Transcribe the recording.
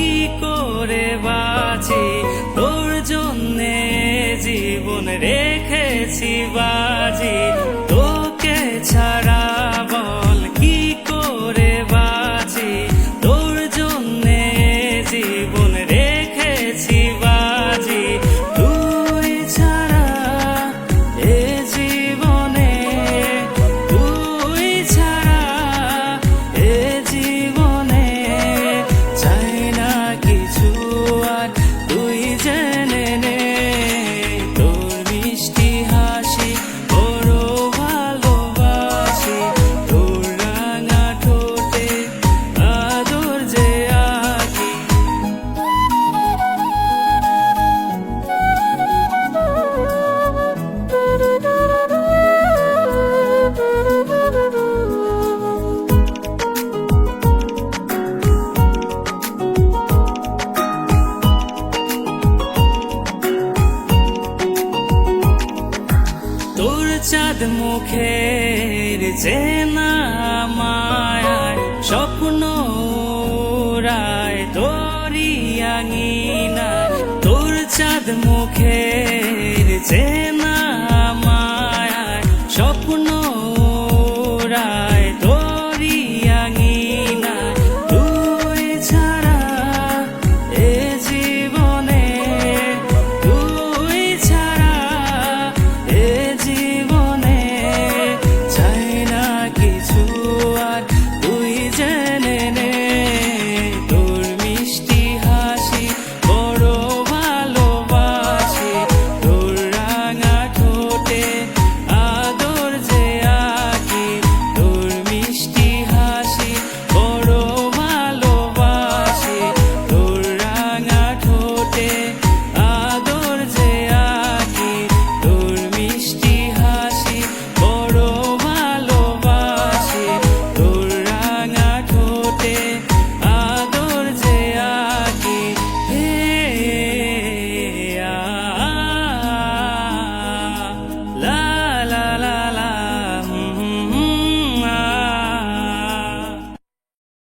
কি করে বাঁচি, তোর জন্যে জীবন রেখেছি বাজি। তোকে ছাড়া বল কি করে বাঁচি, তোর জন্যে জীবন রেখেছি বাজি। তুই ছাড়া এ জীবনে, তুই ছাড়া এ জীবনে চাই না কিছু আর তুই জেনে নে। তোর মিষ্টি হাসি বড় ভালোবাসি, তোর রাঙা ঠোঁটে আদর যে আঁকি। তোর চাঁদ মুখের চেনা মায়ায় স্বপ্ন উড়ায় তোরি আঙিনায়। তোর চাঁদ মুখের চেনা